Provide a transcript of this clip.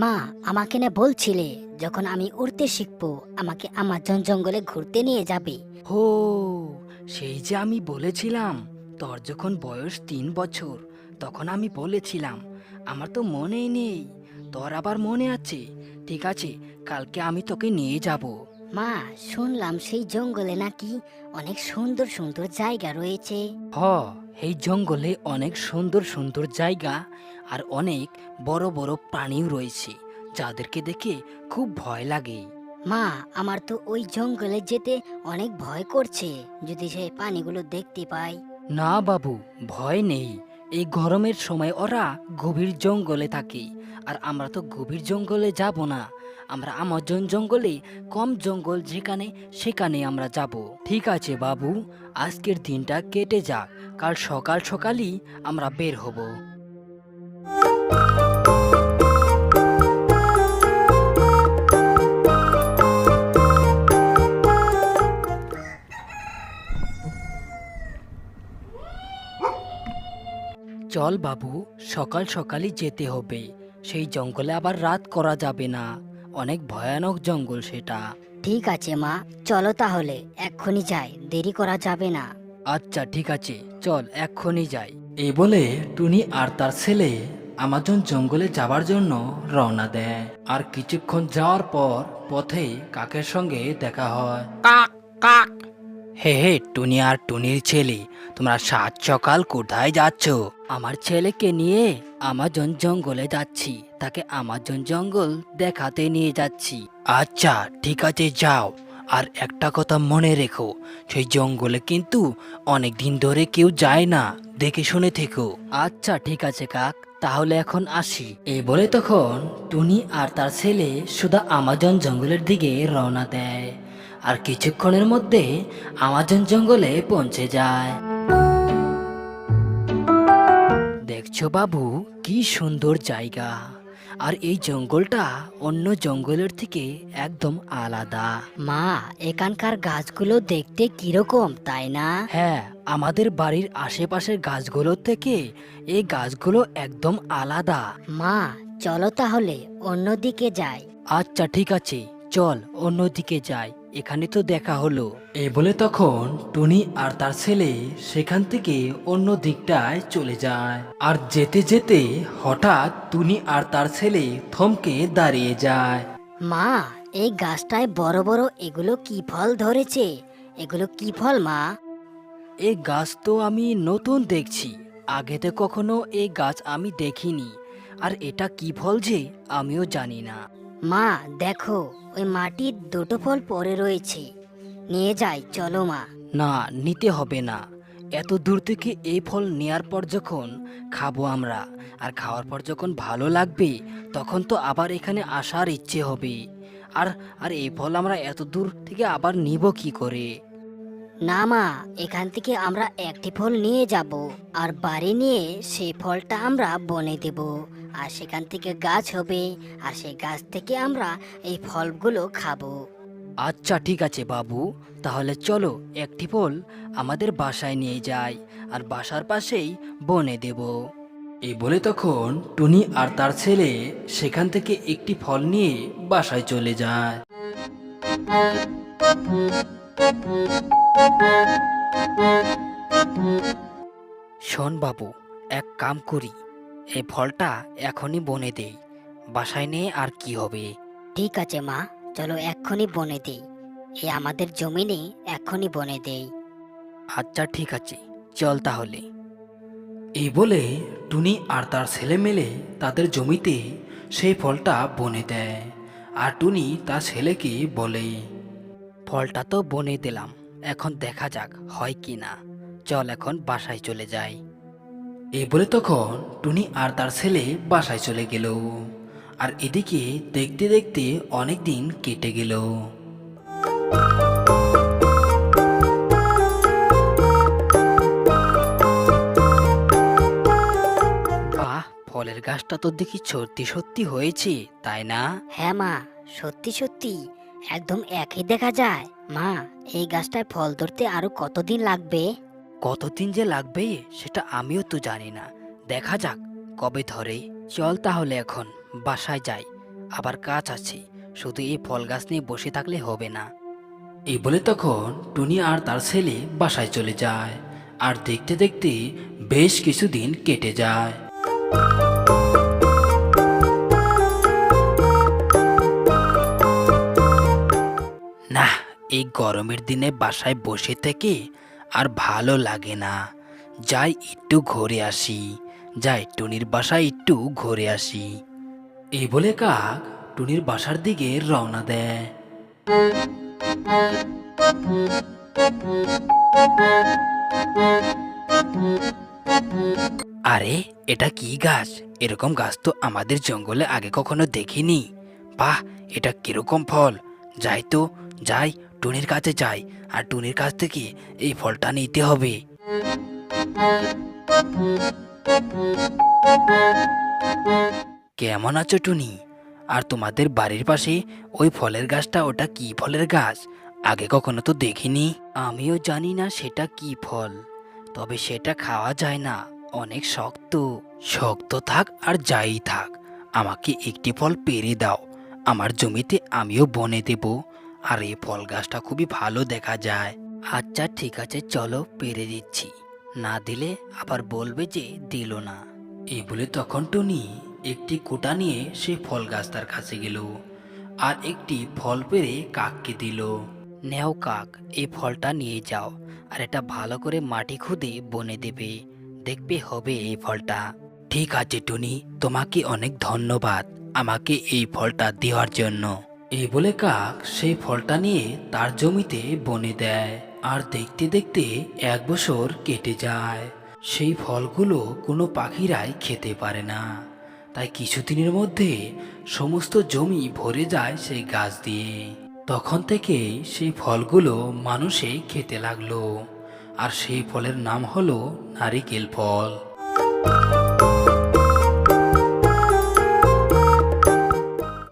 মা, আমাকে না বলছিলে যখন আমি উড়তে শিখবো আমাকে আমাজন জঙ্গলে ঘুরতে নিয়ে যাবে। হো, সেই যে আমি বলেছিলাম তোর যখন বয়স 3 বছর তখন আমি বলেছিলাম। আমার তো মনেই নেই, তোর আবার মনে আছে? ঠিক আছে, কালকে আমি তোকে নিয়ে যাব। মা, শুনলাম সেই জঙ্গলে নাকি অনেক সুন্দর সুন্দর জায়গা রয়েছে। হ, এই জঙ্গলে অনেক সুন্দর সুন্দর জায়গা আর অনেক বড় বড় প্রাণীও রয়েছে, যাদেরকে দেখে খুব ভয় লাগে। মা, আমার তো ওই জঙ্গলে যেতে অনেক ভয় করছে, যদি সেই পানিগুলো দেখতে পাই। না বাবু, ভয় নেই। এই গরমের সময় ওরা গভীর জঙ্গলে থাকে, আর আমরা তো গভীর জঙ্গলে যাব না। আমরা আমাজন জঙ্গলে, কম জঙ্গল যেখানে সেখানে আমরা যাব। ঠিক আছে বাবু, আজকের দিনটা কেটে যাক, কাল সকাল সকালই আমরা বের হব। চল বাবু, সকাল সকালই যেতে হবে। সেই জঙ্গলে আবার রাত করা যাবে না, অনেক ভয়ানক জঙ্গল সেটা। ঠিক আছে মা, চলো তাহলে এক্ষুনি যাই, দেরি করা যাবে না। আচ্ছা ঠিক আছে, চল এক্ষুনি যাই। এই বলে টুনি আর তার ছেলে আমাজন জঙ্গলে যাবার জন্য রওনা দেয়। আর কিছুক্ষণ যাওয়ার পর পথে কাকের সঙ্গে দেখা হয়। কাক কাক। হে হে, টুনি আর টুনির ছেলে, তোমরা সাত সকাল কোথায় যাচ্ছ? আমার ছেলেকে নিয়ে আমাজন জঙ্গলে যাচ্ছি, তাকে আমাজন জঙ্গল দেখাতে নিয়ে যাচ্ছি। আচ্ছা ঠিক আছে, যাও। আর একটা কথা মনে রেখো, সেই জঙ্গলে কিন্তু অনেক দিন ধরে কেউ যায় না, দেখে শুনে থেকো। আচ্ছা ঠিক আছে কাক, তাহলে এখন আসি। এই বলে তখন টুনি আর তার ছেলে সুদা আমাজন জঙ্গলের দিকে রওনা দেয়। আর কিছুক্ষণের মধ্যে আমাজন জঙ্গলে পৌঁছে যায়। দেখছো বাবু, কি সুন্দর জায়গা। আর এই জঙ্গলটা অন্য জঙ্গলের থেকে একদম আলাদা। মা, এখানকার গাছগুলো দেখতে কিরকম, তাই না? হ্যাঁ, আমাদের বাড়ির আশেপাশের গাছগুলোর থেকে এই গাছগুলো একদম আলাদা। মা, চলো তাহলে অন্যদিকে যাই। আচ্ছা ঠিক আছে, চল অন্যদিকে যাই, এখানে তো দেখা হলো। এই বলে তখন টুনি আর তার ছেলে সেখান থেকে অন্য দিকটায় চলে যায়। আর যেতে যেতে হঠাৎ টুনি আর তার ছেলে থমকে দাঁড়িয়ে যায়। মা, এই গাছটায় বড় বড় এগুলো কি ফল ধরেছে? এগুলো কি ফল মা? এই গাছ তো আমি নতুন দেখছি, আগে তো কখনো এই গাছ আমি দেখিনি। আর এটা কি ফল যে আমিও জানি না। মা দেখো, ওই মাটির দুটো ফল পড়ে রয়েছে, নিয়ে যাই চলো মা। না, নিতে হবে না। এত দূর থেকে এই ফল নেয়ার পর যখন খাবো আমরা, আর খাওয়ার পর যখন ভালো লাগবে, তখন তো আবার এখানে আসার ইচ্ছে হবে। আর আর এই ফল আমরা এত দূর থেকে আবার নিব কি করে? না মা, এখান থেকে আমরা একটি ফল নিয়ে যাব, আর বাড়ি নিয়ে সেই ফলটা আমরা বনে দেব। আর সেখান থেকে গাছ হবে, আর সেই গাছ থেকে আমরা এই ফলগুলো খাবো। আচ্ছা ঠিক আছে বাবু, তাহলে চলো একটি ফল আমাদের বাসায় নিয়ে যাই, আর বাসার পাশেই বনে দেব। এই বলে তখন টুনি আর তার ছেলে সেখান থেকে একটি ফল নিয়ে বাসায় চলে যায়। শোন বাবু, এক কাম করি, এই ফলটা এখনই বনে দেই, বাসায় নিয়ে আর কি হবে। ঠিক আছে মা, চলো এক্ষুনি বনে দেই, এই আমাদের জমিনে এক্ষুনি বনে দেই। আচ্ছা ঠিক আছে, চল তাহলে। এই বলে টুনি আর তার ছেলে মেলে তাদের জমিতে সেই ফলটা বনে দেয়। আর টুনি তার ছেলেকে বলে, ফলটা তো বনে দিলাম, এখন দেখা যাক হয় কি না, চল এখন বাসায় চলে যাই। এই বলে তখন টুনি আর তার ছেলে বাসায় চলে গেল। আর এদিকে দেখতে দেখতে অনেক দিন কেটে গেল। বাহ, ফলের গাছটা তো দেখি সত্যি সত্যি হয়েছে, তাই না? হ্যাঁ মা, সত্যি সত্যি একদম একই দেখা যায়। মা, এই গাছটায় ফল ধরতে আরো কতদিন লাগবে? কতদিন যে লাগবে সেটা আমিও তো জানি না, দেখা যাক কবে ধরে। চল তাহলে এখন বাসায় যাই, আবার কাজ আছে, শুধু এই ফল গাছ নিয়ে বসে থাকলে হবে না। এই বলে তখন টুনি আর তার ছেলে বাসায় চলে যায়। আর দেখতে দেখতে বেশ কিছুদিন কেটে যায়। না, এই গরমের দিনে বাসায় বসে থেকে আর ভালো লাগে না। যাই একটু ঘুরে আসি, যাই টুনির বাসায় একটু ঘুরে আসি। এই বলে কাক টুনির বাসার দিকে রওনা দেয়। আরে, এটা কি গাছ? এরকম গাছ তো আমাদের জঙ্গলে আগে কখনো দেখিনি। বাহ, এটা কিরকম ফল! যাই তো, যাই টুনির কাছে যাই, আর টুনির কাছ থেকে এই ফলটা নিতে হবে। কেমন আছো টুনি? আর তোমাদের বাড়ির পাশে ওই ফলের গাছটা, ওটা কি ফলের গাছ? আগে কখনো তো দেখিনি। আমিও জানি না সেটা কি ফল, তবে সেটা খাওয়া যায় না, অনেক শক্ত। শক্ত থাক আর যাই থাক, আমাকে একটি ফল পেড়ে দাও, আমার জমিতে আমিও বনে দেব। আর এই ফল গাছটা খুবই ভালো দেখা যায়। আচ্ছা ঠিক আছে, চলো পেড়ে দিচ্ছি, না দিলে আবার বলবে যে দিল না। এই বলে তখন টুনি একটি কোটা নিয়ে সে ফল গাছ তার কাছে গেল আর একটি ফল পেড়ে কাককে দিল। নেও কাক, এই ফলটা নিয়ে যাও, আর এটা ভালো করে মাটি খুদে বনে দেবে, দেখবে হবে এই ফলটা। ঠিক আছে টুনি, তোমাকে অনেক ধন্যবাদ আমাকে এই ফলটা দেওয়ার জন্য। এই বলে কাক সেই ফলটা নিয়ে তার জমিতে বনে দেয়। আর দেখতে দেখতে 1 বছর কেটে যায়। সেই ফলগুলো কোনো পাখিরাই খেতে পারে না, তাই কিছুদিনের মধ্যে সমস্ত জমি ভরে যায় সেই গাছ দিয়ে। তখন থেকেই সেই ফলগুলো মানুষে খেতে লাগলো, আর সেই ফলের নাম হলো নারিকেল ফল।